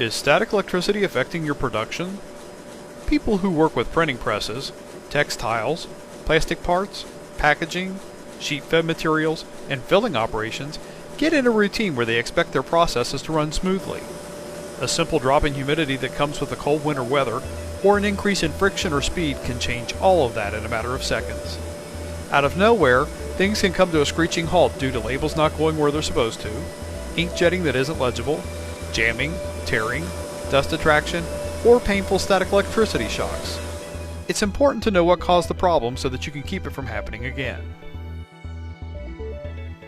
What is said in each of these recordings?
Is static electricity affecting your production? People who work with printing presses, textiles, plastic parts, packaging, sheet-fed materials, and filling operations get in a routine where they expect their processes to run smoothly. A simple drop in humidity that comes with the cold winter weather, or an increase in friction or speed can change all of that in a matter of seconds. Out of nowhere, things can come to a screeching halt due to labels not going where they're supposed to, ink jetting that isn't legible, jamming, tearing, dust attraction, or painful static electricity shocks. It's important to know what caused the problem so that you can keep it from happening again.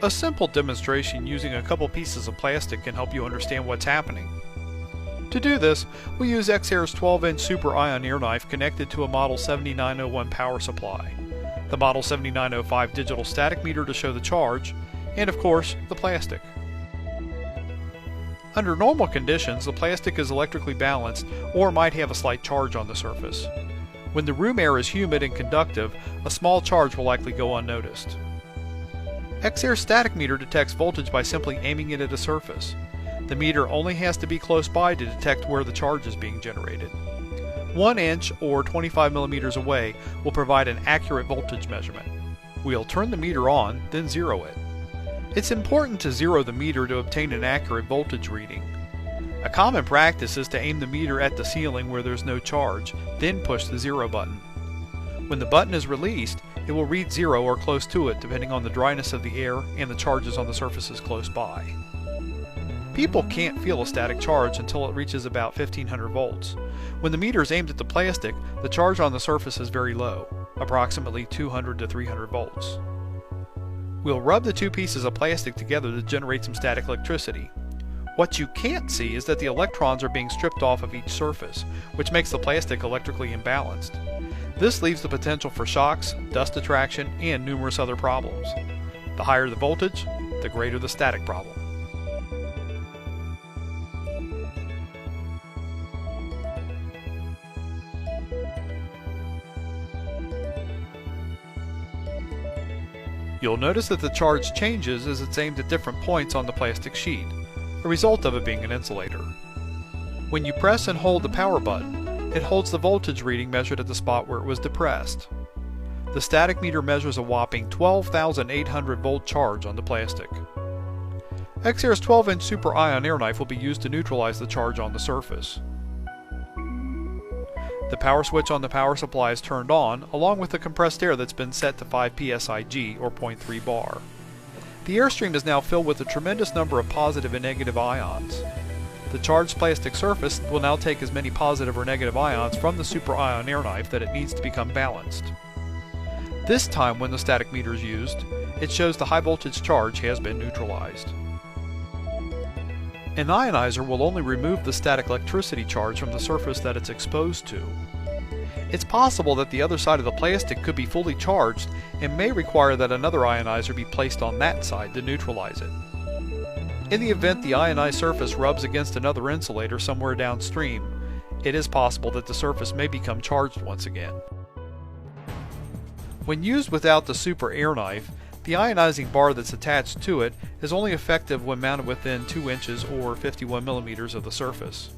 A simple demonstration using a couple pieces of plastic can help you understand what's happening. To do this, we use Exair's 12-inch Super Ion ear knife connected to a Model 7901 power supply, the Model 7905 digital static meter to show the charge, and of course, the plastic. Under normal conditions, the plastic is electrically balanced or might have a slight charge on the surface. When the room air is humid and conductive, a small charge will likely go unnoticed. Exair's static meter detects voltage by simply aiming it at a surface. The meter only has to be close by to detect where the charge is being generated. 1 inch or 25 millimeters away will provide an accurate voltage measurement. We'll turn the meter on, then zero it. It's important to zero the meter to obtain an accurate voltage reading. A common practice is to aim the meter at the ceiling where there's no charge, then push the zero button. When the button is released, it will read zero or close to it depending on the dryness of the air and the charges on the surfaces close by. People can't feel a static charge until it reaches about 1500 volts. When the meter is aimed at the plastic, the charge on the surface is very low, approximately 200 to 300 volts. We'll rub the two pieces of plastic together to generate some static electricity. What you can't see is that the electrons are being stripped off of each surface, which makes the plastic electrically imbalanced. This leaves the potential for shocks, dust attraction, and numerous other problems. The higher the voltage, the greater the static problem. You'll notice that the charge changes as it's aimed at different points on the plastic sheet, a result of it being an insulator. When you press and hold the power button, it holds the voltage reading measured at the spot where it was depressed. The static meter measures a whopping 12,800 volt charge on the plastic. Exair's 12-inch Super Ion air knife will be used to neutralize the charge on the surface. The power switch on the power supply is turned on, along with the compressed air that's been set to 5 psig, or 0.3 bar. The airstream is now filled with a tremendous number of positive and negative ions. The charged plastic surface will now take as many positive or negative ions from the Super Ion air knife that it needs to become balanced. This time when the static meter is used, it shows the high voltage charge has been neutralized. An ionizer will only remove the static electricity charge from the surface that it's exposed to. It's possible that the other side of the plastic could be fully charged and may require that another ionizer be placed on that side to neutralize it. In the event the ionized surface rubs against another insulator somewhere downstream, it is possible that the surface may become charged once again. When used without the Super Air knife, the ionizing bar that's attached to it is only effective when mounted within 2 inches or 51 millimeters of the surface.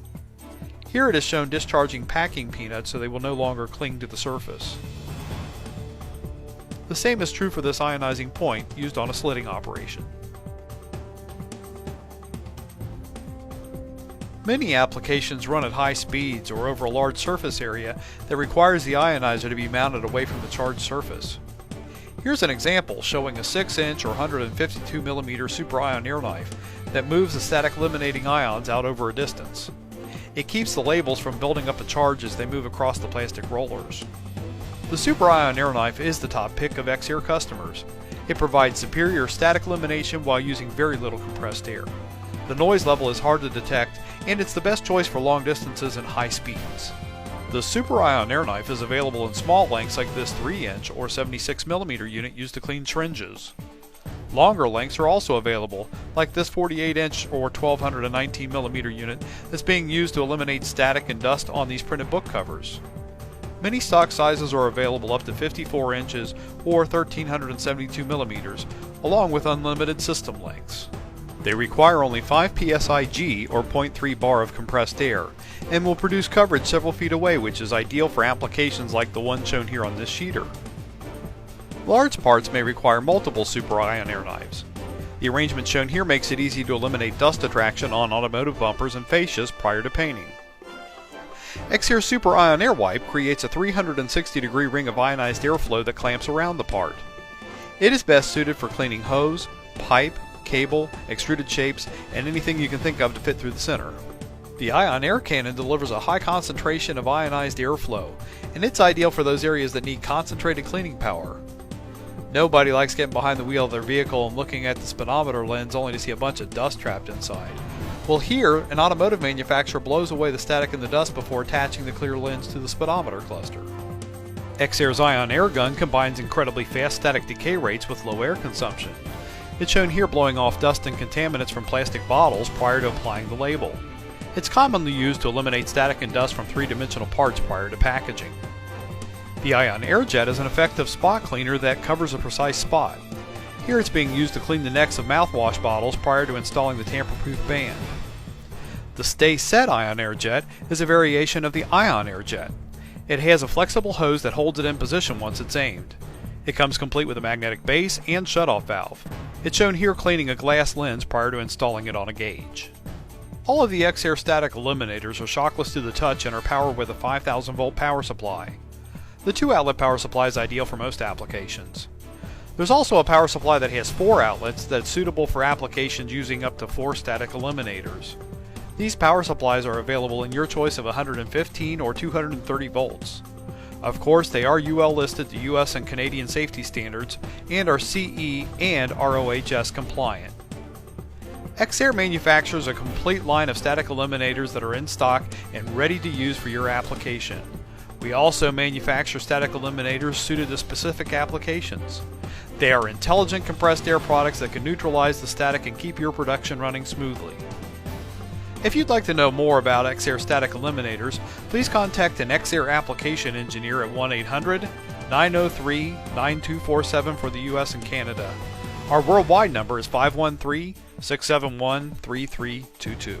Here it is shown discharging packing peanuts so they will no longer cling to the surface. The same is true for this ionizing point used on a slitting operation. Many applications run at high speeds or over a large surface area that requires the ionizer to be mounted away from the charged surface. Here's an example showing a 6-inch or 152 millimeter Super Ion air knife that moves the static eliminating ions out over a distance. It keeps the labels from building up a charge as they move across the plastic rollers. The Super Ion air knife is the top pick of Exair customers. It provides superior static elimination while using very little compressed air. The noise level is hard to detect, and it's the best choice for long distances and high speeds. The Super Ion air knife is available in small lengths like this 3-inch or 76 millimeter unit used to clean syringes. Longer lengths are also available, like this 48-inch or 1219 millimeter unit that's being used to eliminate static and dust on these printed book covers. Many stock sizes are available up to 54 inches or 1372 millimeters, along with unlimited system lengths. They require only 5 psi G or 0.3 bar of compressed air and will produce coverage several feet away, which is ideal for applications like the one shown here on this sheeter. Large parts may require multiple super ion air knives. The arrangement shown here makes it easy to eliminate dust attraction on automotive bumpers and fascias prior to painting. Exair Super Ion Air Wipe creates a 360-degree ring of ionized airflow that clamps around the part. It is best suited for cleaning hose, pipe, cable, extruded shapes, and anything you can think of to fit through the center. The ion air cannon delivers a high concentration of ionized airflow, and it's ideal for those areas that need concentrated cleaning power. Nobody likes getting behind the wheel of their vehicle and looking at the speedometer lens only to see a bunch of dust trapped inside. Well, here, an automotive manufacturer blows away the static and the dust before attaching the clear lens to the speedometer cluster. Exair's ion air gun combines incredibly fast static decay rates with low air consumption. It's shown here blowing off dust and contaminants from plastic bottles prior to applying the label. It's commonly used to eliminate static and dust from three-dimensional parts prior to packaging. The ion air jet is an effective spot cleaner that covers a precise spot. Here it's being used to clean the necks of mouthwash bottles prior to installing the tamper-proof band. The Stay Set ion air jet is a variation of the ion air jet. It has a flexible hose that holds it in position once it's aimed. It comes complete with a magnetic base and shutoff valve. It's shown here cleaning a glass lens prior to installing it on a gauge. All of the Exair static eliminators are shockless to the touch and are powered with a 5,000 volt power supply. The 2-outlet power supply is ideal for most applications. There's also a power supply that has 4 outlets that's suitable for applications using up to 4 static eliminators. These power supplies are available in your choice of 115 or 230 volts. Of course, they are UL listed to US and Canadian safety standards and are CE and RoHS compliant. Exair manufactures a complete line of static eliminators that are in stock and ready to use for your application. We also manufacture static eliminators suited to specific applications. They are intelligent compressed air products that can neutralize the static and keep your production running smoothly. If you'd like to know more about Exair static eliminators, please contact an Exair application engineer at 1-800-903-9247 for the US and Canada. Our worldwide number is 513-671-3322.